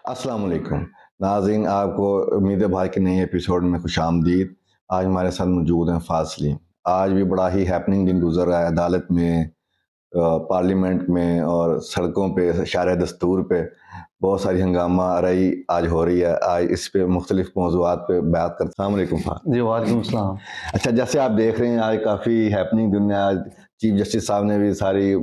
अस्सलाम वालेकुम नाज़रीन, आपको उम्मीद है भाई के नए एपिसोड में खुशामदीद। आज हमारे साथ मौजूद हैं फासली। आज भी बड़ा ही हैपनिंग दिन गुजर रहा है अदालत में, पार्लियामेंट में और सड़कों पे, शार दस्तूर पे बहुत सारी हंगामा रही आज हो रही है। आज इस पे मुख्तलिफ मौज़ूआत पे बात करते हैं। अस्सलाम वालेकुम फ़ाद। जी वालेकुम सलाम। अच्छा, जैसे आप देख रहे हैं आज काफ़ी हैपनिंग दिन है। आज चीफ जस्टिस साहब ने भी सारी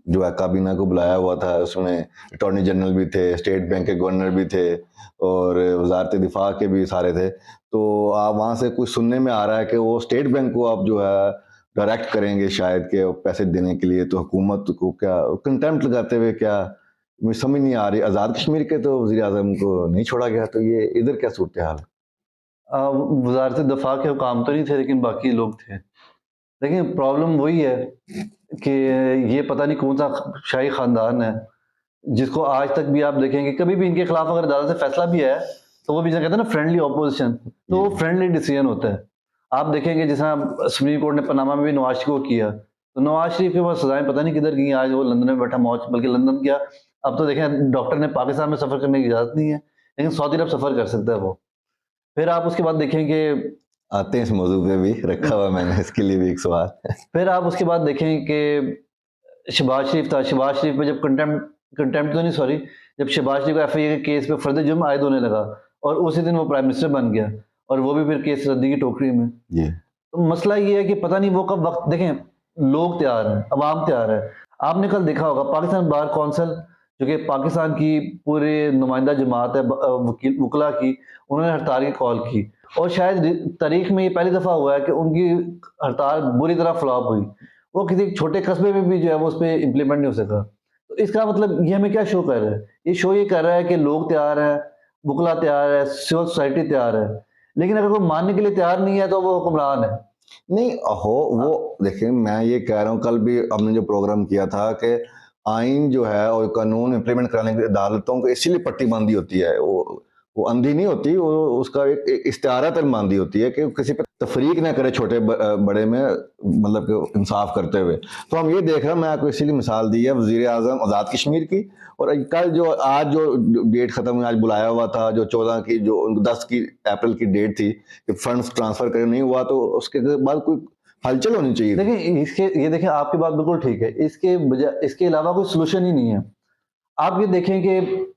जो है काबीना को बुलाया हुआ था, उसमें अटॉर्नी जनरल भी थे, स्टेट बैंक के गवर्नर भी थे और वजारत दिफा के भी सारे थे। तो आप वहाँ से कुछ सुनने में आ रहा है कि वो स्टेट बैंक को आप जो है डायरेक्ट करेंगे शायद के पैसे देने के लिए, तो हुकूमत को क्या कंटेम्प्ट लगाते हुए, क्या मुझे समझ नहीं आ रही। आज़ाद कश्मीर के तो वज़ीर आज़म को नहीं छोड़ा गया, तो ये इधर क्या सूरत हाल है? वजारत दफा के हुकाम तो नहीं थे लेकिन बाकी लोग थे। लेकिन प्रॉब्लम वही है कि ये पता नहीं कौन सा शाही खानदान है जिसको आज तक भी आप देखेंगे कभी भी इनके खिलाफ अगर अदालत से फैसला भी है तो वो भी कहते हैं ना फ्रेंडली ऑपोजिशन, तो वो फ्रेंडली डिसीजन होता है। आप देखेंगे जैसा सुप्रीम कोर्ट ने पनामा में भी नवाज शरीफ को किया, तो नवाज शरीफ के पास सजाएं पता नहीं किधर गई। आज वो लंदन में बैठा मौज, बल्कि लंदन क्या, अब तो देखें डॉक्टर ने पाकिस्तान में सफर करने की इजाजत नहीं है लेकिन सऊदी अरब सफर कर सकता है वो। फिर आप उसके बाद देखेंगे, आते हैं इस मौजू पे भी रखा हुआ मैंने इसके लिए भी एक सवाल। फिर आप उसके बाद देखें कि शहबाज शरीफ था। शहबाज शरीफ पे जब कंटेम्प्ट तो नहीं, सॉरी, जब शहबाज शरीफ को एफआईए के केस पे फर्द जुर्म आयद होने लगा और उसी दिन वो प्राइम मिनिस्टर बन गया और वो भी फिर केस रद्दी की टोकरी में। जी। तो मसला ये है कि पता नहीं वो कब वक्त, देखें लोग तैयार हैं, अवाम तैयार है। आपने कल देखा होगा पाकिस्तान बार कौंसिल जो कि पाकिस्तान की पूरे नुमाइंदा जमात है वकील वकला की, उन्होंने हड़ताल की कॉल की और शायद तारीख में ये पहली दफा हुआ है कि उनकी हड़ताल बुरी तरह फ्लॉप हुई। वो किसी छोटे कस्बे में भी जो है वो उस पर इम्प्लीमेंट नहीं हो सका। तो इसका मतलब ये हमें क्या शो कर रहा है? ये शो ये कर रहा है कि लोग तैयार हैं, वकला तैयार है, सिविल सोसाइटी तैयार है, लेकिन अगर कोई मानने के लिए तैयार नहीं है तो वो हुक्मरान है। नहीं हो वो देखिए, मैं ये कह रहा हूँ, कल भी हमने जो प्रोग्राम किया था कि आइन जो है और कानून इम्प्लीमेंट कराने के अदालतों को इसीलिए पट्टी बांधी होती है। वो अंधी नहीं होती, वो उसका एक इस्तारत बांधी होती है कि किसी पे तफरीक ना करे छोटे बड़े में, मतलब कि इंसाफ करते हुए। तो हम ये देख रहे हैं, मैं आपको इसीलिए मिसाल दी है वजीर आजम आज़ाद कश्मीर की। और कल जो आज जो डेट खत्म हुई, आज बुलाया हुआ था जो 14 की, जो 10 की अप्रैल की डेट थी कि फंड्स ट्रांसफर करने नहीं हुआ, तो उसके बाद कोई हलचल होनी चाहिए। देखिए इसके, ये देखें आपकी बात बिल्कुल ठीक है, इसके बजाय इसके अलावा कोई सोल्यूशन ही नहीं है। आप ये देखें कि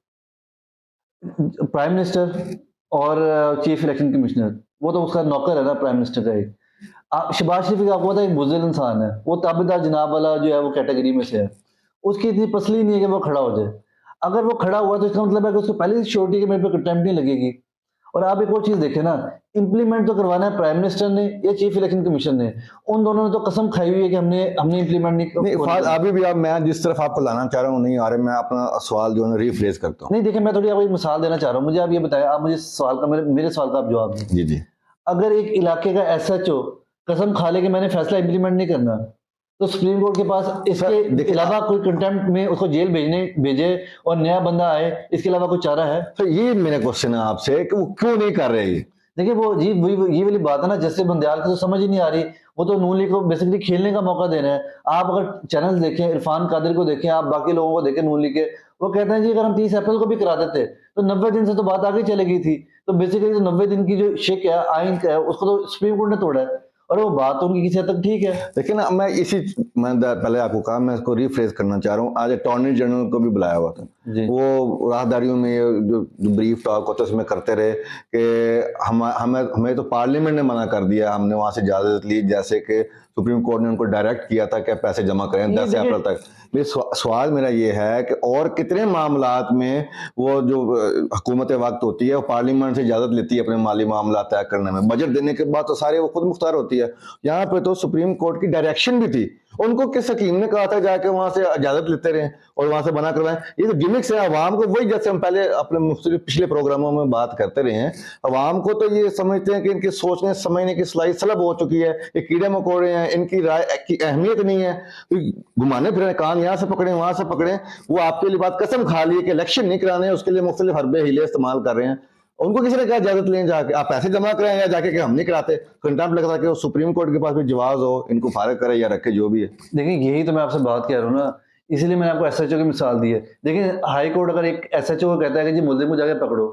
प्राइम मिनिस्टर और चीफ इलेक्शन कमिश्नर, वो तो उसका नौकर है ना प्राइम मिनिस्टर का एक। शहबाज शरीफ का आपको पता है एक बुज़दिल इंसान है, वो ताबेदार जनाब वाला जो है वो कैटेगरी में से है। उसकी इतनी पसली नहीं है कि वो खड़ा हो जाए। अगर वो खड़ा हुआ तो इसका मतलब है कि उसको पहले से श्योरिटी के मेरे पे कंटेम्प्ट नहीं लगेगी। और आप एक और चीज देखें ना, इंप्लीमेंट तो करवाना है प्राइम मिनिस्टर ने या चीफ इलेक्शन कमीशन ने। उन दोनों ने तो कसम खाई हुई है कि हमने हमने इंप्लीमेंट नहीं फाज, अभी भी आप, मैं जिस तरफ आपको लाना चाह रहा हूँ नहीं आ रहे, मैं अपना सवाल जो है रिफ्रेज करता हूँ। नहीं देखिए, मैं थोड़ी आपको एक मिसाल देना चाह रहा हूँ। मुझे आप ये बताएं, आप मुझे सवाल का मेरे सवाल का आप जवाब दें। जी जी। अगर एक इलाके का एसएचओ कसम खा ले कि मैंने फैसला इंप्लीमेंट नहीं करना, तो सुप्रीम कोर्ट के पास इसके अलावा कोई कंटेम्प्ट में उसको जेल भेजे और नया बंदा आए, इसके अलावा कोई चारा है? तो ये मेरा क्वेश्चन है आपसे कि वो क्यों नहीं कर रहे? देखिए वो जी ये वाली बात है ना, जैसे बंदयाल की तो समझ ही नहीं आ रही। वो तो नून लीग को बेसिकली खेलने का मौका दे रहे हैं। आप अगर चैनल देखें, इरफान कादिर को देखें, आप बाकी लोगों को देखें नून लीग के, वो कहते हैं जी अगर हम 30 अप्रैल को भी करा देते तो 90 दिन से तो बात आगे चली गई थी। तो बेसिकली तो 90 दिन की जो शिक है, आइन का है, उसको तो सुप्रीम कोर्ट ने तोड़ा है और वो बात तो उनकी किसी हद तक ठीक है। लेकिन मैं पहले आपको कहा, मैं इसको रिफ्रेज करना चाह रहा हूँ। आज अटॉर्नी जनरल को भी बुलाया हुआ था, वो राहदारियों में जो ब्रीफ टॉक होता है उसमें करते रहे कि हमें तो पार्लियामेंट ने मना कर दिया, हमने वहां से इजाजत ली, जैसे कि सुप्रीम कोर्ट ने उनको डायरेक्ट किया था कि पैसे जमा करें 10 अप्रैल तक। सवाल मेरा ये है कि और कितने मामलात में वो जो हुकूमत वक्त होती है वो पार्लियामेंट से इजाजत लेती है अपने माली मामला तय करने में। बजट देने के बाद तो सारे वो खुद मुख्तार होती है। यहाँ पे तो सुप्रीम कोर्ट की डायरेक्शन भी थी, उनको किस हकीम ने कहा था जाके वहां से इजाजत लेते रहे और वहां से बना करवाएं। ये तो गिमिक्स है अवाम को, वही जैसे हम पहले अपने पिछले प्रोग्रामों में बात करते रहे हैं। अवाम को तो ये समझते हैं कि इनकी सोचने समझने की सलाई सलब हो चुकी है, ये कीड़े मकोड़े हैं, इनकी राय की अहमियत नहीं है। घुमाने फिरने कान यहाँ से पकड़े वहां से पकड़े, वो आपके लिए बात कसम खा ली कि इलेक्शन नहीं कराने, उसके लिए मुख्तलिफ हरबे हीले इस्तेमाल कर रहे हैं। उनको किसी ने कहा इजाजत लें जाके, आप पैसे जमा करें या जाके कि हम नहीं कराते। कंटेम्प्ट लगता कि वो सुप्रीम कोर्ट के पास भी जवाब हो, इनको फारिग करे या रखे, जो भी है। देखिए यही तो मैं आपसे बात कह रहा हूँ ना, इसीलिए मैंने आपको एसएचओ की मिसाल दी है। देखिए हाई कोर्ट अगर एक एसएचओ को कहता है कि जी मुल्जिम को जाके पकड़ो,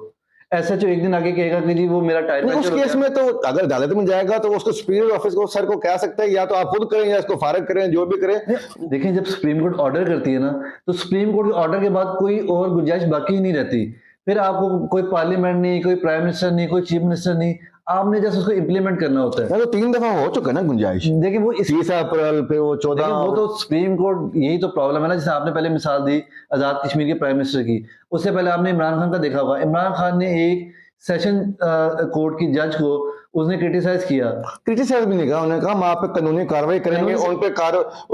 एसएचओ एक दिन आके कहेगा कि जी वो मेरा टायर उस पंचर हो केस गया। में तो अगर अदालत में जाएगा तो उसको सुपीरियर ऑफिस को सर को कह सकता है या तो आप खुद करें या इसको फारिग करें, जो भी करें। देखिए जब सुप्रीम कोर्ट ऑर्डर करती है ना, तो सुप्रीम कोर्ट के ऑर्डर के बाद कोई और गुंजाइश बाकी ही नहीं रहती। फिर आपको कोई पार्लियामेंट नहीं, कोई प्राइम मिनिस्टर नहीं, कोई चीफ मिनिस्टर नहीं, आपने जैसे उसको इम्प्लीमेंट करना होता है। तो 3 दफा हो चुका है ना गुंजाइश, देखिए वो 30 अप्रैल पे वो 14। देखिए वो तो सुप्रीम कोर्ट, यही तो प्रॉब्लम है ना। जैसे आपने पहले मिसाल दी आजाद कश्मीर के प्राइम मिनिस्टर की, उससे पहले आपने इमरान खान का देखा होगा। इमरान खान ने एक सेशन कोर्ट की जज को उसने क्रिटिसाइज किया। क्रिटिसाइज भी नहीं कहा, उन्होंने कहा हम आप पे कानूनी कार्रवाई करेंगे, उन पे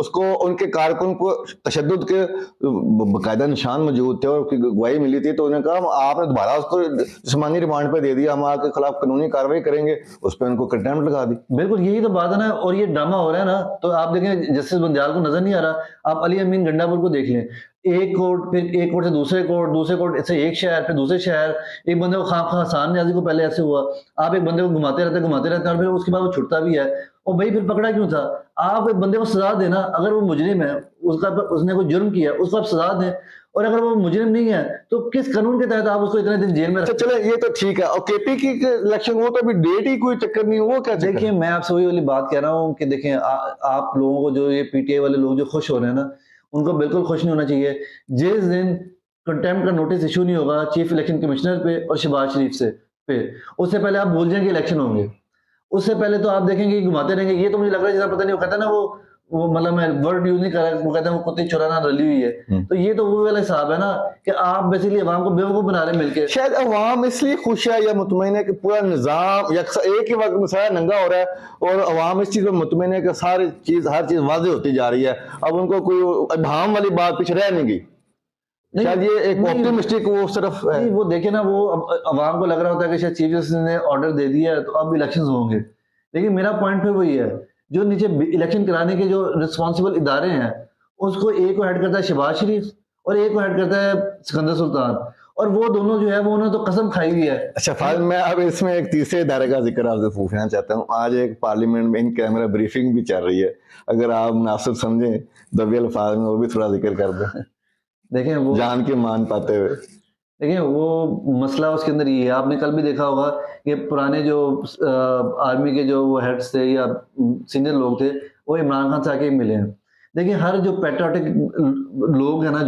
उसको उनके कारकुन को तशद्दुद के बाकायदा निशान मौजूद थे और उसकी गवाही मिली थी, तो उन्होंने कहा आपने दोबारा उसको जिस्मानी रिमांड पे दे दिया, हम आपके खिलाफ कानूनी कार्रवाई करेंगे। उस पर उनको कंटेम्प्ट लगा दी। बिल्कुल यही तो बात है ना। और ये ड्रामा हो रहा है ना, तो आप देखें जस्टिस बंदयाल को नजर नहीं आ रहा, आप अली अमीन गंडापुर को देख लें। एक कोर्ट, फिर एक कोर्ट से दूसरे कोर्ट, दूसरे कोर्ट से एक शहर, फिर दूसरे शहर। एक बंदे को खां हसान न्याजी को पहले ऐसे हुआ, आप एक बंदे को घुमाते रहते हैं और फिर उसके बाद वो छुटता भी है। और भाई फिर पकड़ा क्यों था? आप एक बंदे को सजा देना, अगर वो मुजरिम है, उसने कोई जुर्म किया, उसको आप सजा दें। और अगर वो मुजरिम नहीं है तो किस कानून के तहत आप उसको इतने दिन जेल में अच्छा चले, ये तो ठीक है। और केपी की इलेक्शन, वो तो अभी डेट ही कोई चक्कर नहीं, वो क्या चक्कर? देखिए मैं आपसे वही वाली बात कह रहा हूँ कि देखिए आप लोगों को, जो ये पीटीआई वाले लोग जो खुश हो रहे हैं ना, उनको बिल्कुल खुश नहीं होना चाहिए। जिस दिन कंटेम्प्ट का नोटिस इशू नहीं होगा चीफ इलेक्शन कमिश्नर पे और शहबाज शरीफ से पे, उससे पहले आप भूल जाएंगे इलेक्शन होंगे। उससे पहले तो आप देखेंगे कि घुमाते रहेंगे। ये तो मुझे लग रहा है जैसा पता नहीं, वो कहता है ना, वो मतलब मैं वर्ड यूज नहीं कर रहा, वो कहते हैं वो कुत्ते चुराना रली हुई है। तो ये तो वो वाला हिसाब है ना कि आप बेसिकली अवाम को बेवकूफ बना रहे हैं मिलके। शायद अवाम इसलिए खुश है या मुतमईन है कि पूरा निजाम एक ही वक्त में सारा नंगा हो रहा है और अवाम इस चीज पर मुतमईन है कि सारी चीज, हर चीज वाज़ेह होती जा रही है। अब उनको कोई अभाम वाली बात पीछे रह नहीं गई। शायद ये एक ऑप्टिमिस्टिक वो सिर्फ है। नहीं, वो देखे ना, वो अवाम को लग रहा होता है कि शायद चीफ जस्टिस ने ऑर्डर दे दिया है तो अब इलेक्शन होंगे। लेकिन मेरा पॉइंट फिर वही है, जो नीचे इलेक्शन कराने के जो रिस्पॉन्सिबल इदारे हैं, उसको एक को हेड करता है शहबाज शरीफ और एक को हेड करता है सिकंदर सुल्तान, और वो दोनों जो है वो उन्होंने तो कसम खाई हुई है। अच्छा फाज, मैं अब इसमें एक तीसरे इदारे का जिक्र आपसे पूछना चाहता हूँ। आज एक पार्लियामेंट में इन कैमरा ब्रीफिंग भी चल रही है, अगर आप मुनासिब समझें दबी अल्फाज में वो भी थोड़ा जिक्र कर दें। देखें वो जान के मान पाते हुए। देखिए वो मसला उसके अंदर ये है, आपने कल भी देखा होगा कि पुराने जो आर्मी के जो वो हेड्स थे या सीनियर लोग थे, वो इमरान खान से आके मिले हैं। देखिए हर जो पैट्रियोटिक लोग हैं ना,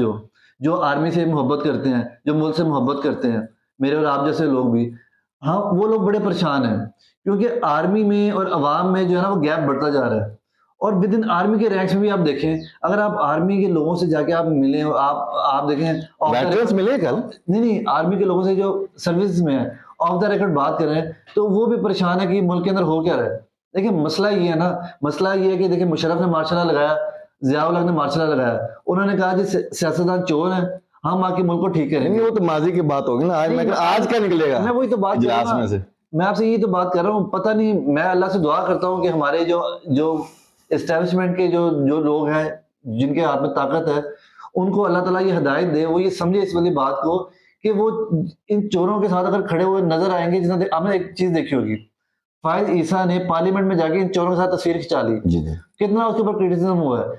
जो आर्मी से मोहब्बत करते हैं, जो मुल्क से मोहब्बत करते हैं, मेरे और आप जैसे लोग भी, हाँ वो लोग बड़े परेशान हैं क्योंकि आर्मी में और अवाम में जो है ना वो गैप बढ़ता जा रहा है। और विद इन आर्मी के रैंक्स में भी आप देखें, अगर आप आर्मी के लोगों से जाके आप मिले, आप देखें वेटरन्स मिले कल? नहीं, आर्मी के लोगों से जो सर्विस में है, ऑफ द रिकॉर्ड बात करें तो वो भी परेशान है कि मुल्क के अंदर हो क्या रहा है। देखिए मसला ये है ना, मसला ये है कि देखिए मुशर्रफ ने मार्शल लॉ लगाया, जियाउल हक ने मार्शल लॉ लगाया, उन्होंने कहा जी सियासतदान चोर है, हम आके मुल्क को ठीक करेंगे। नहीं, वो तो माजी की बात होगी ना। आज क्या निकलेगा? मैं वही तो बात कर रहा में हूं, से मैं आपसे यही तो बात कर रहा हूँ। पता नहीं, मैं अल्लाह से दुआ करता हूँ कि हमारे जो एस्टेब्लिशमेंट के जो लोग हैं, जिनके हाथ में ताकत है, उनको अल्लाह ताला ये हिदायत दे, वो ये समझे इस वाली बात को कि वो इन चोरों के साथ अगर खड़े हुए नजर आएंगे। जिसने आपने एक चीज देखी होगी, फायद ईसा ने पार्लियामेंट में जाके इन चोरों के साथ तस्वीर खिंचा ली, कितना उसके ऊपर क्रिटिसिज्म हुआ है।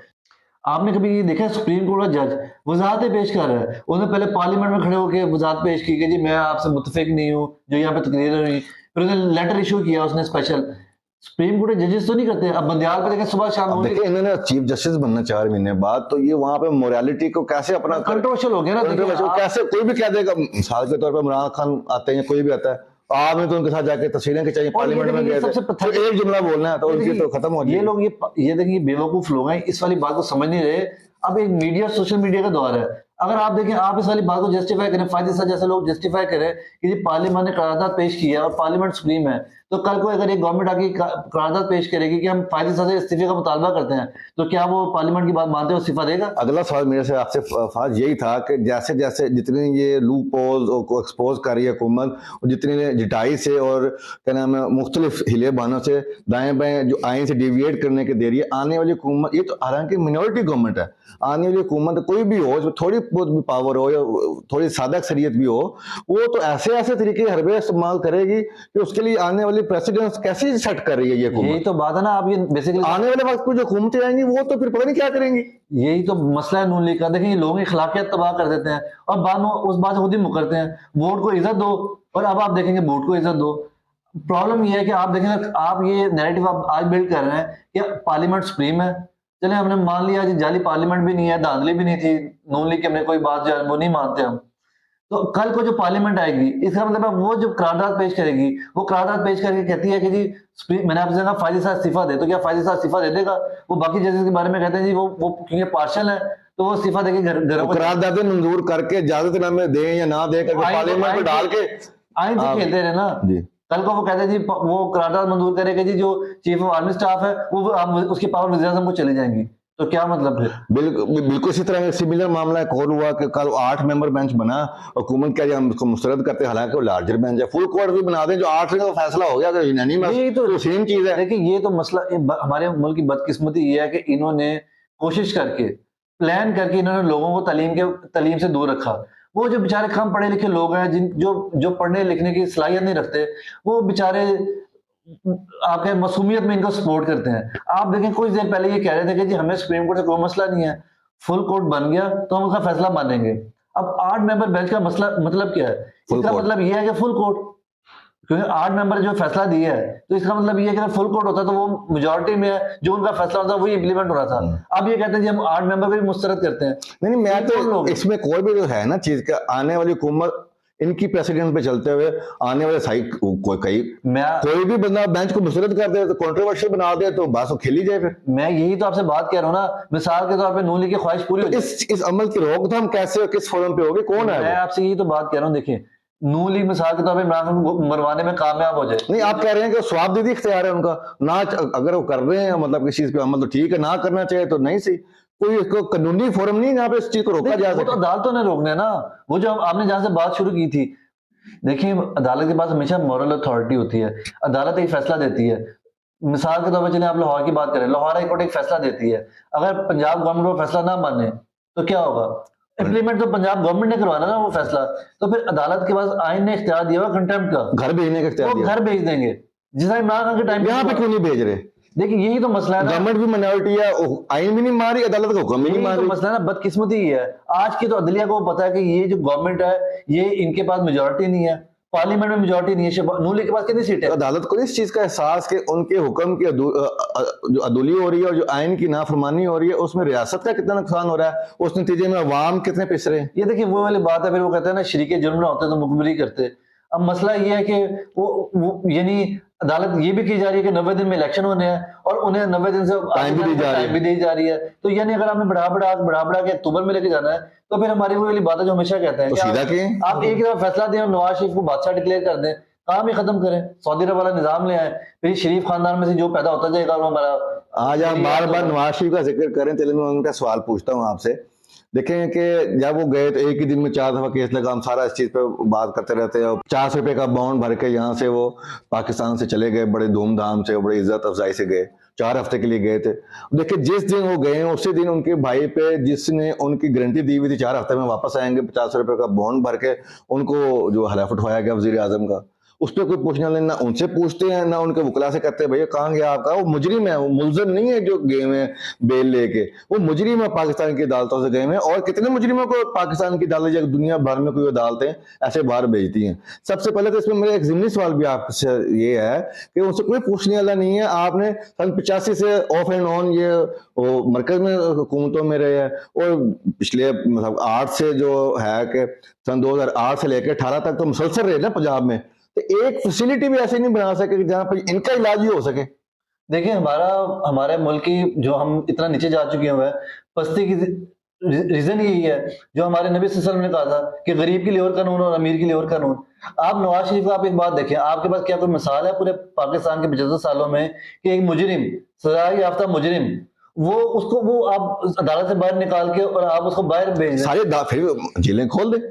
आपने कभी ये देखा सुप्रीम कोर्ट का जज वजाहतें पेश कर रहा है, उसने पहले पार्लियामेंट में खड़े होकर वजाहत पेश की कि जी मैं आपसे मुतफिक नहीं हूँ जो यहाँ पे तकरीर हुई, फिर उसने लेटर इशू किया उसने स्पेशल। सुप्रीम कोर्ट के जजेस तो नहीं करते। अब बंदयाल पे देखें सुबह शाम देखिए इन्होंने चीफ जस्टिस बनना 4 महीने बाद, तो ये वहां पे मोरालिटी को कैसे अपना कंट्रोवर्शियल हो गया ना। कैसे कोई भी कह देगा, मिसाल के तौर पर इमरान खान आते हैं, कोई भी आता है, आपने तो उनके साथ जाके तस्वीरें खिंचाई, पार्लियामेंट में गए थे, तो एक जुमला बोलना है तो उनकी तो खत्म हो गई। ये लोग ये देखिए बेवकूफ लोग हैं, इस वाली बात को समझ नहीं रहे। अब एक मीडिया, सोशल मीडिया का दौर है। अगर आप देखें, आप इस वाली बात को जस्टिफाई करें, फायदे साहब जैसे लोग जस्टिफाई करें कि जी पार्लियामेंट ने करारदाद पेश किया है और पार्लियामेंट सुप्रीम है, तो कल को अगर एक गवर्नमेंट आके करारदाद पेश करेगी कि हम फायदे साहब से इस्तीफे का मुतालबा करते हैं, तो क्या वो पार्लियामेंट की बात मानते हुए इस्तीफा देगा? अगला सवाल मेरे से आपसे फाज यही था कि जैसे जैसे जितनी ये लूप होल्स को एक्सपोज कर रही है हुकूमत, जितनी जिटाई से और क्या नाम है मुख्तलिफ हिले बहानों से दाएं बाएं जो आइन से डिविएट करने के दे रही है, आने वाली हुकूमत, ये तो हालांकि मिनॉरिटी गवर्नमेंट है, आने वाली हुकूमत कोई भी हो, थोड़ी बहुत भी पावर हो या थोड़ी सादा अक्सरियत भी हो, वो तो ऐसे ऐसे तरीके हरबे इस्तेमाल करेगी कि उसके लिए आने वाली वाली प्रेसिडेंस कैसे सेट कर रही है ये यही हुकूमत? तो बात है ना, आप ये बेसिकली आने वाले वक्त में जो हुकूमतें आएंगी वो तो फिर पता नहीं क्या करेंगी। यही तो मसला है नून लीग का। देखिए, लोगों की अखलाकियत तबाह कर देते हैं और बाद में उस बात से खुद ही मुकरते हैं। वोट को इज्जत दो, और अब आप देखेंगे वोट को इज्जत दो। प्रॉब्लम ये है कि आप देखेंगे, आप ये नैरेटिव आप आज बिल्ड कर रहे हैं कि पार्लियामेंट सुप्रीम है। चले, हमने मान लिया जी जाली पार्लियामेंट भी नहीं है, धांधली भी नहीं थी, नून लीग की हमने कोई बात जो है वो नहीं मानते हम। तो कल को जो पार्लियामेंट आएगी, इसका मतलब है वो जो करारदाद पेश करेगी, वो करारदाद पेश करके कहती है कि जी मैंने आपसे कहा फायदे साहब इस्तीफा दे, तो क्या फायदे साहब इस्तीफा दे देगा? वो बाकी जजेस के बारे में कहते हैं जी वो क्योंकि पार्शल है तो वो इस्तीफा देके घरों को करारदादें मंजूर करके इजाजतनामे दें या ना दें करके पार्लियामेंट में डाल के आइन से खेलते रहे ना जी। कल को वो कहते हैं जी वो करारदाद मंजूर करेगा जी, जो चीफ ऑफ आर्मी स्टाफ है वो उसकी पावर वज़ीर आज़म को चली जाएंगी, तो क्या मतलब है? बिल्कुल इसी तरह सिमिलर मामला एक और हुआ कि कल 8 मेंबर बेंच बना, हुकूमत क्या हम उसको मुस्तरद करते हैं, हालांकि वो लार्जर बेंच है, फुल कोर्ट भी बना दें, जो 8 का फैसला हो गया अगर यूनानिमस, यही तो सेम चीज है। देखिए, ये तो मसला हमारे मुल्क की बदकिस्मती ये है कि इन्होंने कोशिश करके प्लान करके इन्होंने लोगों को तालीम से दूर रखा। वो जो बेचारे कम पढ़े लिखे लोग हैं, जिन जो पढ़ने लिखने की सलाहियत नहीं रखते, वो बेचारे आपके मासूमियत में इनको सपोर्ट करते हैं। आप देखें, कुछ देर पहले ये कह रहे थे कि जी हमें सुप्रीम कोर्ट से कोई मसला नहीं है, फुल कोर्ट बन गया तो हम उसका फैसला मानेंगे। अब 8 मेंबर बेंच का मसला मतलब क्या है? इसका मतलब ये है कि फुल कोर्ट, क्योंकि 8 मेंबर जो फैसला दिया है तो इसका मतलब ये है कि अगर फुल कोर्ट होता तो वो मेजोरिटी में है, जो उनका फैसला होता वही इंप्लीमेंट हो रहा था। अब ये कहते हैं जी हम 8 मेंबर को भी मुस्तरद करते हैं। नहीं, मैं तो इसमें कोई भी जो है ना चीज का, आने वाली हुकूमत इनकी प्रेसिडेंट पे चलते हुए आने वाले कोई भी बंदा बेंच को मुस्तरद कर दे तो कंट्रोवर्शियल बना दे तो बस वो खेली जाए। फिर मैं यही तो आपसे बात कर रहा हूँ ना, मिसाल के तौर पे नून लीग की ख्वाहिश पूरी हो जाए, इस अमल की रोकथाम कैसे, किस फोरम पे होगी, कौन है? मैं आपसे यही तो बात कर रहा हूँ। देखिए, नून लीग मिसाल के तौर पे इमरान खान को मरवाने में कामयाब हो जाए, नहीं आप कह रहे हैं कि स्वाबदीदी इख्तियार है उनका ना, अगर वो कर रहे हैं मतलब किसी चीज पे अमल तो ठीक है, ना करना चाहिए तो नहीं सही, कोई इसको कानूनी फोरम नहीं जहाँ पे इस चीज को रोका जा सके। तो अदालतों ने रोकना है ना। वो जो आपने जहां से बात शुरू की थी, देखिए अदालत के पास हमेशा मॉरल अथॉरिटी होती है। अदालत एक फैसला देती है, मिसाल के तौर पर चलिए आप लाहौर की बात करें, लाहौर हाई कोर्ट एक फैसला देती है, अगर पंजाब गवर्नमेंट वो फैसला ना माने तो क्या होगा? इम्प्लीमेंट तो पंजाब गवर्नमेंट ने करवाना ना वो फैसला, तो फिर अदालत के पास आइन ने इख्तियार दिया हुआ कंटेम्प्ट का, घर भेजने का इख्तियार दिया, घर भेज देंगे। जिस इमरान खान के टाइम यहाँ पे क्यों नहीं भेज रहे? देखिए, यही तो मसला है ना, गवर्नमेंट भी माइनॉरिटी है, आइन भी नहीं मारी, अदालत का हुक्म भी नहीं मारी। तो मसला है ना, बदकिस्मती ही है। आज की तो अदलिया को पता है कि ये जो गवर्नमेंट है ये इनके पास मेजोरिटी नहीं है, पार्लियामेंट में मेजोरिटी नहीं है, नून लीग के पास कितनी सीट है? अदालत को इस चीज का एहसास कि उनके हुक्म की जो अदुली हो रही है और जो आइन की नाफरमानी हो रही है उसमें रियासत का कितना नुकसान हो रहा है, उस नतीजे में अवाम कितने पिस रहे हैं। ये देखिए वो वाली बात है, फिर वो कहते हैं ना शरीके जुर्म ना होते तो मुखबिरी करते। अब मसला ये है कि वो यानी अदालत ये भी की जा रही है कि 90 दिन में इलेक्शन होने हैं और उन्हें 90 दिन से टाइम भी दी जा रही है। तो यानी अगर आपने बढ़ा के अक्टूबर में लेके जाना है तो फिर हमारी वो वाली बात है जो हमेशा कहते हैं तो कि आप एक दफा फैसला दें और नवाज शरीफ को बादशाह डिक्लेयर कर दें, काम ही खत्म करें, सऊदी अरब वाला निजाम ले आए, फिर शरीफ खानदान में से जो पैदा होता जाएगा वो हमारा। आज आप बार बार नवाज शरीफ का जिक्र करें, चलिए मैं उनका सवाल पूछता हूँ आपसे। देखें कि जब वो गए तो एक ही दिन में 4 दफा केस लगा, हम सारा इस चीज पे बात करते रहते हैं। 400 रुपए का बॉन्ड भर के यहाँ से वो पाकिस्तान से चले गए, बड़े धूमधाम से, बड़ी इज्जत अफजाई से गए, 4 हफ्ते के लिए गए थे। देखिए जिस दिन वो गए उसी दिन उनके भाई पे जिसने उनकी गारंटी दी हुई थी 4 हफ्ते में वापस आएंगे, 50 रुपए का बॉन्ड भर के उनको जो हलफ उठवाया गया वजीर आजम का, उस पर कोई पूछना लेना, उनसे पूछते हैं ना उनके वकला से कहते हैं भैया कहाँ गया आपका? वो मुजरिम है, वो मुलजिम नहीं है जो गए हुए बेल लेके, वो मुजरिम है, पाकिस्तान की अदालतों से गए हुए। और कितने मुजरिमों को पाकिस्तान की अदालत दुनिया भर में कोई अदालतें ऐसे बाहर भेजती हैं। सबसे पहले तो इसमें मेरा एक ज़िमनी सवाल भी आपसे ये है कि उनसे कोई पूछने वाला नहीं है। आपने सन 85 से ऑफ एंड ऑन ये मरकज में हुकूमतों में रहे हैं और पिछले मतलब 8 से जो है कि सन 2008 से लेकर 18 तक तो मुसलसल रहे ना पंजाब में, तो एक फैसिलिटी भी ऐसे नहीं बना सके जहां पर इनका इलाज ही हो सके। देखिए हमारे मुल्क की जो हम इतना नीचे जा चुके हुए हैं, पस्ती की रीजन यही है जो हमारे नबी सल्लल्लाहु अलैहि वसल्लम ने कहा था कि गरीब के लिए और कानून और अमीर के लिए और कानून। आप नवाज शरीफ का आप एक बात देखें, आपके पास क्या कोई मिसाल है पूरे पाकिस्तान के 75 सालों में कि एक मुजरिम, सजा याफ्ता मुजरिम, वो आप अदालत से बाहर निकाल के और आप उसको बाहर भेज दें, सारे फिर जेलें खोल दें।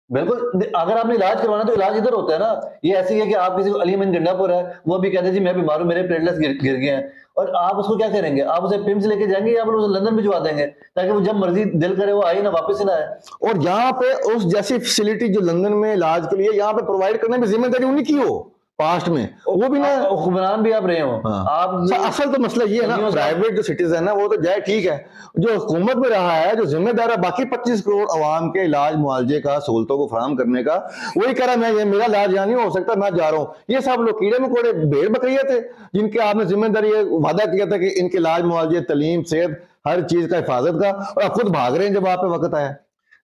बिल्कुल। अगर आपने इलाज करवाना तो इलाज इधर होता है ना। ये ऐसी है कि आप किसी को अली अमीन गंडापुर है, वो भी कहते हैं जी मैं बीमार हूं, मेरे प्लेटलेट्स गिर गए हैं, और आप उसको क्या करेंगे? आप उसे पिम्स लेके जाएंगे या आप उसे लंदन भिजवा देंगे ताकि वो जब मर्जी दिल करे वो आए ना वापस ही ना आए। और यहाँ पे उस जैसी फैसिलिटी जो लंदन में इलाज के लिए यहाँ पे प्रोवाइड करने में जिम्मेदारी उन्हीं की हो, पास्ट में, वो भी ना हुक्मरान भी आप रहे हो। हाँ। आप असल तो मसला ये है ना, प्राइवेट जो सिटीजन है ना वो तो जाए ठीक है, जो हुकूमत में रहा है, जो जिम्मेदार है बाकी 25 करोड़ अवाम के इलाज मुआवजे का, सहूलतों को फराहम करने का, वही कह रहा मैं ये मेरा इलाज यहाँ नहीं हो सकता, मैं जा रहा हूँ। ये सब लोग कीड़े मकोड़े भेड़ बकरियां थे जिनके आपने जिम्मेदारी वादा किया था कि इनके इलाज मुआवजे, तलीम, सेहत, हर चीज का हिफाजत का, और आप खुद भाग रहे हैं जब आप पे वक्त आया।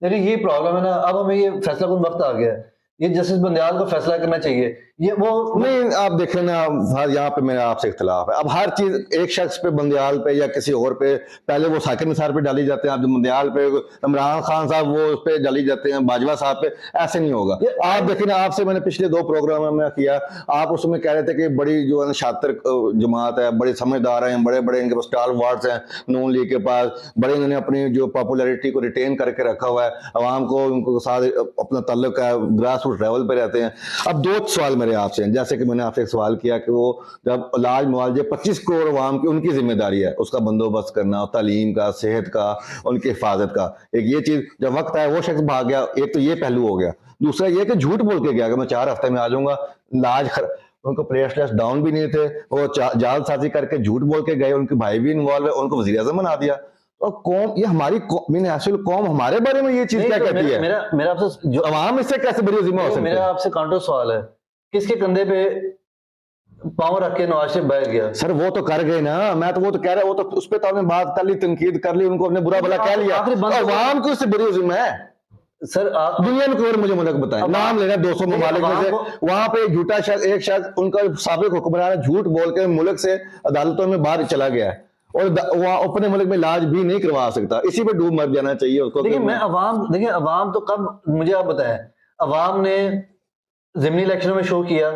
लेकिन ये प्रॉब्लम है ना, अब हमें ये फैसला कुन वक्त आ गया है, ये जस्टिस बंदयाल को फैसला करना चाहिए। ये वो नहीं, आप देखें ना, यहाँ पे मेरा आपसे इख्तिलाफ है। अब हर चीज एक शख्स पे, बंदयाल पे या किसी और पे, पहले वो साकिब निसार पे डाली जाते हैं, अब बंदयाल पे, इमरान खान साहब वो उस पे डाली जाते हैं, बाजवा साहब पे, ऐसे नहीं होगा। आप देखें ना, आपसे मैंने पिछले 2 प्रोग्राम में किया, आप उसमें कह रहे थे कि बड़ी जो है शातिर जमात है, बड़े समझदार हैं, बड़े बड़े इनके पास स्टार वार्ड्स हैं नून लीग के पास, बड़े इन्होंने अपनी जो पॉपुलैरिटी को रिटेन करके रखा हुआ है, अवाम को उनको साथ अपना ताल्लुक है, ग्रास रूट लेवल पे रहते हैं। अब 2 सवाल मेरे आपसे, जैसे कि मैंने आपसे एक सवाल किया कि वो जब इलाज मुआवजे 25 करोड़ अवाम की, उनकी जिम्मेदारी है उसका बंदोबस्त करना, तालीम का, सेहत का, उनकी हिफाजत का, एक ये चीज जब वक्त आया वो शख्स भाग गया, एक तो ये पहलू हो गया। दूसरा ये कि झूठ बोल के गया कि मैं 4 हफ्ते में आ जाऊंगा, उनको प्लेटलेट्स डाउन भी नहीं थे, वो जालसाजी करके झूठ बोल के गए, उनके भाई भी इन्वॉल्व है, उनको वजीर आज़म बना दिया। और कौम, ये हमारी कौम हमारे बारे में ये चीज क्या कहती है? मेरा आपसे जो अवाम इससे कैसे बड़ी जिम्मा हो सकती है? मेरा आपसे काउंटर सवाल है, किसके कंधे पे पांव रख के नवाज शरीफ बैठ गया? सर वो तो कर गए ना, मैं तो वो तो कह रहा, वो तो उस पर तो आपने बात कर ली, तनकीद कर ली, उनको अपने बुरा भला कह लिया, अवाम की उससे बड़ी जिम्मा है। सर आप दुनिया में कोई और मुझे मुल्क बताएं, नाम लेना 200 ममालिक में से, वहां पे एक झूठा शख्स, एक शख्स उनका साबिक हुक्मरान झूठ बोल के मुल्क से अदालतों में बाहर चला गया है और वहां अपने मुल्क में इलाज भी नहीं करवा सकता, इसी पे डूब मर जाना चाहिए उसको। देखिए अवाम तो कब, मुझे आप बताएं, अवाम ने ज़िमनी इलेक्शन में शो किया,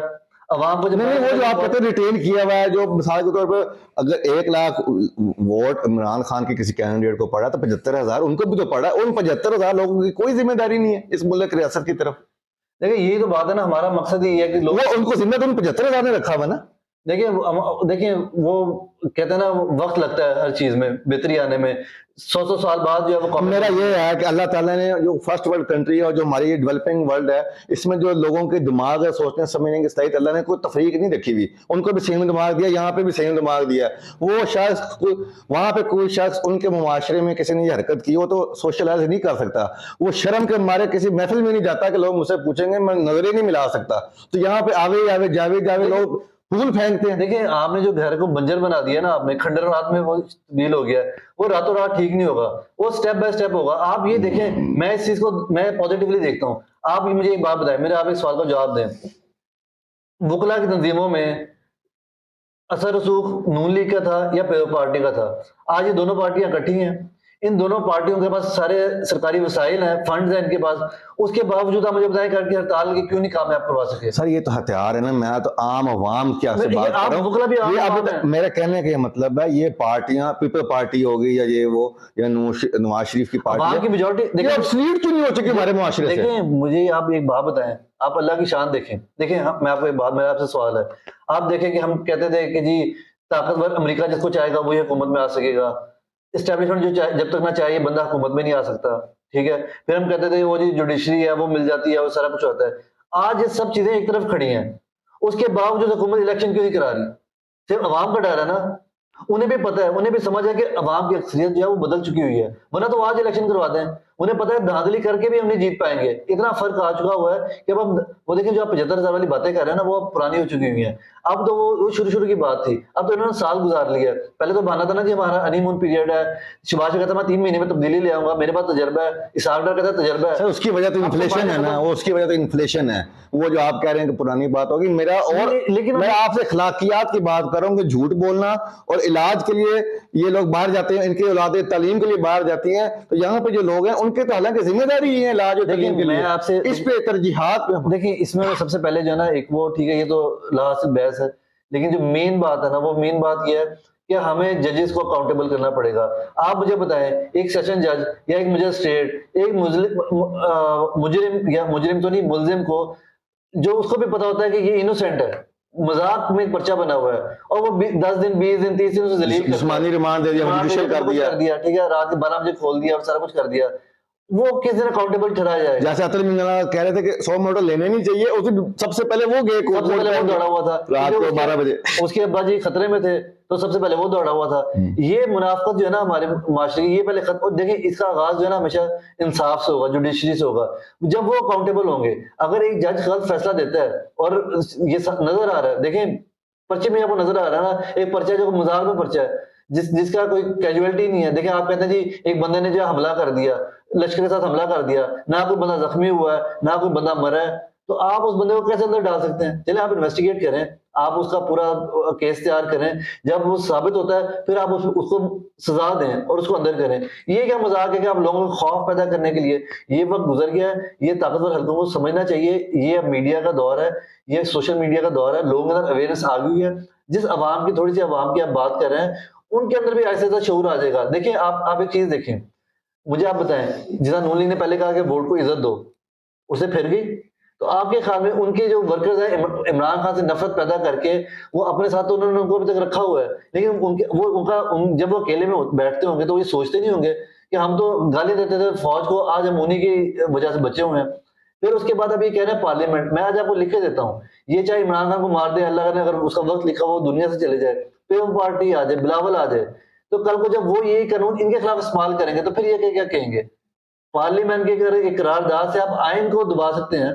अवाम को नहीं, वो जो आप कहते हैं रिटेन किया हुआ है, जो मिसाल के तौर पर अगर 1 लाख वोट इमरान खान के किसी कैंडिडेट को पड़ा तो 75,000 उनको भी तो पड़ा, उन 75,000 लोगों की कोई जिम्मेदारी नहीं है इस मुल्क रियासत की तरफ। देखिए यही तो बात है ना, हमारा मकसद ये है कि लोग, उनको जिम्मे तो उन 75,000 ने रखा हुआ ना। देखिए वो कहते हैं ना, वक्त लगता है हर चीज में बेहतरी आने में, 100 साल बाद जो है वो। मेरा ये है कि अल्लाह ताला ने जो फर्स्ट वर्ल्ड कंट्री है और जो हमारी डेवलपिंग वर्ल्ड है, इसमें जो लोगों के दिमाग है सोचने समझने की सलाहियत, अल्लाह ने कोई तफरीक नहीं रखी हुई, उनको भी सेम दिमाग दिया, यहाँ पे भी सेम दिमाग दिया। वो शख्स वहां पे कोई शख्स उनके मुआशरे में किसी ने ये हरकत की, वो तो सोशलाइज नहीं कर सकता, वो शर्म के मारे किसी महफिल में नहीं जाता कि लोग मुझसे पूछेंगे, मैं नजरें नहीं मिला सकता, तो यहाँ पे आवे आवे जावे जावे लोग फूल फेंकते हैं। देखिए आपने जो घर को बंजर बना दिया ना, आपने खंडर रात में वो तब्दील हो गया, वो रातों रात ठीक नहीं होगा, वो स्टेप बाय स्टेप होगा। आप ये देखें, मैं इस चीज को मैं पॉजिटिवली देखता हूँ। आप मुझे एक बात बताएं, मेरे आप एक सवाल का जवाब दें, वकला की तंजीमों में असर रसूख नून लीग का था या पीपल्स पार्टी का था? आज ये दोनों पार्टियां इकट्ठी हैं, इन दोनों पार्टियों के पास सारे सरकारी वसाइल हैं, फंड्स हैं इनके पास, उसके बावजूद आप मुझे बताएं करके हड़ताल की क्यों नहीं कामयाब करवा सके? सर ये तो हथियार है ना, मैं तो आम अवाम की आपसे बात कर रहा हूँ। मेरा कहने का मतलब है, ये पार्टियां, पीपल पार्टी हो गई या ये वो या नवाज शरीफ की पार्टी की मेजोरिटी, देखिए सीट क्यों नहीं हो चुकी हमारे मुआशरे से? देखिए मुझे आप एक बात बताएं, आप अल्लाह की शान देखें। देखिए मैं आपको एक बात, मेरा आपसे सवाल है, आप देखें कि हम कहते थे कि जी ताकतवर अमेरिका जिसको चाहेगा वही हुकूमत में आ सकेगा, एस्टेब्लिशमेंट जो जब तक ना चाहिए बंदा हुकूमत में नहीं आ सकता, ठीक है। फिर हम कहते थे वो जी जुडिशरी है वो मिल जाती है, वो सारा कुछ होता है। आज ये सब चीजें एक तरफ खड़ी हैं, उसके बावजूद हुकूमत इलेक्शन क्यों नहीं करा रही? सिर्फ अवाम का डर है ना, उन्हें भी पता है, उन्हें भी समझ है कि अवाम की अक्सरियत जो है वो बदल चुकी हुई है, वरना तो आज इलेक्शन करवा दें, उन्हें पता है धांधली करके भी हम नहीं जीत पाएंगे। इतना फर्क आ चुका हुआ है कि अब वो देखें, जो आप 75,000 वाली बातें कर रहे हैं ना, वो अब पुरानी हो चुकी हुई है। अब तो वो शुरू की बात थी, अब तो इन्होंने साल गुजार लिया। पहले तो बहाना था ना जी हमारा हनीमून पीरियड है, शहबाज कहता मैं 3 महीने में तब्दीली ले आऊंगा, मेरे पास तजर्बा है, इसहाक डार कहता है तजर्बा है। उसकी वजह तो इन्फ्लेशन है ना, वो उसकी वजह तो इन्फ्लेशन है, वो जो आप कह रहे हैं कि पुरानी बात होगी। मेरा और लेकिन मैं आपसे अखलाकियात की बात करूंगा, झूठ बोलना और इलाज के लिए ये लोग बाहर जाते हैं, इनकी औलादे तालीम के लिए बाहर जाती हैं, तो यहाँ पे जो लोग हैं उनके तो हालांकि जिम्मेदारी है इलाज और तालीम के लिए। आपसे इस पे तरजीहात देखिए, इसमें सबसे पहले जो है ना, एक वो ठीक है, ये तो लास्ट बहस है, लेकिन जो मेन बात है ना, वो मेन बात ये है कि हमें जजेस को अकाउंटेबल करना पड़ेगा। आप मुझे बताएं, एक सेशन जज या एक मजिस्ट्रेट एक मुजरिम या मुजरिम तो नहीं मुलजिम को, जो उसको भी पता होता है कि ये इनोसेंट है, मजाक में एक पर्चा बना हुआ है, और वो 10 दिन 20 दिन 30 दिन उसे जलील जिस्मानी रिमांड दे दिया, जुडिशियल कर दिया, ठीक है, रात के 12 बजे खोल दिया और सारा कुछ कर दिया, वो किस दिन अकाउंटेबल ठहराया जाएगा? जैसे अतर मिंगला कह रहे थे कि 100 मोटर लेने नहीं चाहिए, उस दिन सबसे पहले वो गए कोर्ट सबसे पहले वो दौड़ा हुआ था रात क्योंकि को 12 बजे। उसके अब्बा जी खतरे में थे, तो सबसे पहले वो दौड़ा हुआ था। ये मुनाफकत जो है ना हमारे माशरे की, ये पहले खत्म। देखिए इसका आगाज जो है ना हमेशा इंसाफ से होगा, जुडिशरी से होगा, जब वो अकाउंटेबल होंगे। अगर एक जज गलत फैसला देता है और ये नजर आ रहा है, देखें पर्चे में आपको नजर आ रहा है ना, एक पर्चा जो मजाक में पर्चा है, जिसका कोई कैजुअलिटी नहीं है। देखिए आप कहते हैं जी एक बंदे ने जो हमला कर दिया, लश्कर के साथ हमला कर दिया, ना कोई बंदा जख्मी हुआ है, ना कोई बंदा मरा है, तो आप उस बंदे को कैसे अंदर डाल सकते हैं? चलिए आप इन्वेस्टिगेट करें, आप उसका पूरा केस तैयार करें, जब वो साबित होता है फिर आप उसको सजा दें और उसको अंदर करें। ये क्या मजाक है कि आप लोगों को खौफ पैदा करने के लिए? ये वक्त गुजर गया है, ये ताकतवर हल्कों को समझना चाहिए। ये अब मीडिया का दौर है, ये सोशल मीडिया का दौर है, लोगों के अंदर अवेयरनेस आ गई है। जिस अवाम की, थोड़ी सी अवाम की आप बात कर रहे हैं, उनके अंदर भी ऐसा ऐसा शऊर आ जाएगा। देखिए आप एक चीज देखें, मुझे आप बताएं, जितना नून लीग ने पहले कहा कि वोट को इज्जत दो, उसे फिर गई। तो आपके ख्याल में उनके जो वर्कर्स हैं इमरान खान से नफरत पैदा करके, वो अपने साथ तो उन्होंने उनको अभी तक रखा हुआ है, लेकिन जब वो अकेले में बैठते होंगे तो ये सोचते नहीं होंगे कि हम तो गाली देते थे फौज को, आज हम उन्हीं की वजह से बचे हुए हैं। फिर उसके बाद अब ये कह रहे हैं पार्लियामेंट, मैं आज आपको लिख के देता हूँ, ये चाहे इमरान खान को मार दे, अल्लाह ने अगर उसका वक्त लिखा वो दुनिया से चले जाए, पीएम पार्टी आ जाए, बिलावल आ जाए, तो कल को जब वो ये कानून इनके खिलाफ इस्तेमाल करेंगे तो फिर ये क्या कहेंगे? पार्लियामेंट के अगर एक करारदाद से आप आइन को दबा सकते हैं,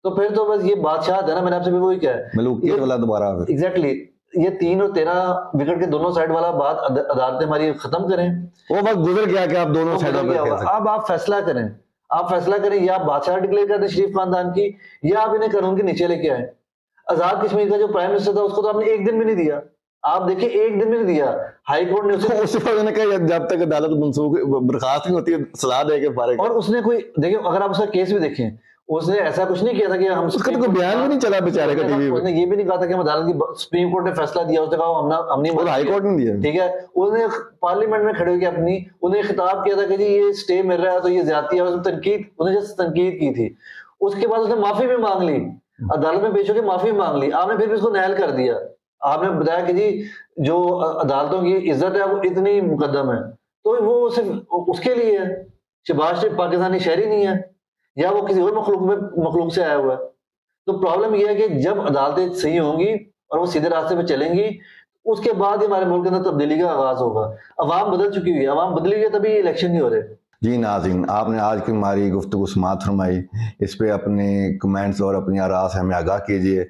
तो फिर तो बस ये बादशाह है ना। मैंने आपसे भी वही कहा है, मलूकियत वाला दोबारा एग्जैक्टली ये 3 और 13 विकेट के दोनों साइड वाला बात अदालतें हमारी खत्म करें। वो वक्त गुजर गया कि आप दोनों साइडों पे खेल सकते। अब आप फैसला करें, आप फैसला करें, या आप बादशाह डिक्लेयर कर दें शरीफ खानदान की, या आप इन्हें कानून के नीचे लेके आए। आजाद कश्मीर का जो प्राइम मिनिस्टर था उसको तो आपने एक दिन भी नहीं दिया। आप देखिए एक दिन भी नहीं दिया, हाई कोर्ट ने उसे उसके बाद उन्होंने कहा जब तक अदालत मंसूख बर्खास्त नहीं होती है, सलाह दे के फारिग। और उसने कोई, देखिए अगर आप उसका केस भी देखें, उसने ऐसा कुछ नहीं किया था कि हम, उसका तो कोई बयान भी नहीं चला बेचारे का टीवी पे। उसने ये भी नहीं कहा था कि हम अदालत की, सुप्रीम कोर्ट ने फैसला दिया, उसने कहा हम नहीं, और हाई कोर्ट ने दिया, ठीक है। उसने पार्लियामेंट में खड़े होकर अपनी, उन्हें खिताब किया था कि जी ये स्टे मिल रहा है तो ये ज्यादती है, उसने तनकीद, उसने जस्ट तनकीद की थी। उसके बाद उसने माफी भी मांग ली, अदालत में पेश होकर माफी मांग ली, आपने फिर भी उसको नहल कर दिया। आपने बताया कि जी जो अदालतों की इज्जत है वो इतनी मुकद्दम है, तो वो सिर्फ उसके लिए है। शहबाज शरीफ पाकिस्तानी शहरी नहीं है, या वो किसी और मखलूक से आया हुआ है। तो प्रॉब्लम यह है कि जब अदालतें सही होंगी और वो सीधे रास्ते पे चलेंगी, उसके बाद ही हमारे मुल्क के अंदर तब्दीली का आगाज होगा। अवाम बदल चुकी हुई है, अवाम बदली हुई है, तभी इलेक्शन नहीं हो रहे। जी नाज़रीन, आपने आज की हमारी गुफ्तगू समाअत फरमाई, इस पे अपने कमेंट्स और अपनी आरा से हमें आगाह कीजिए।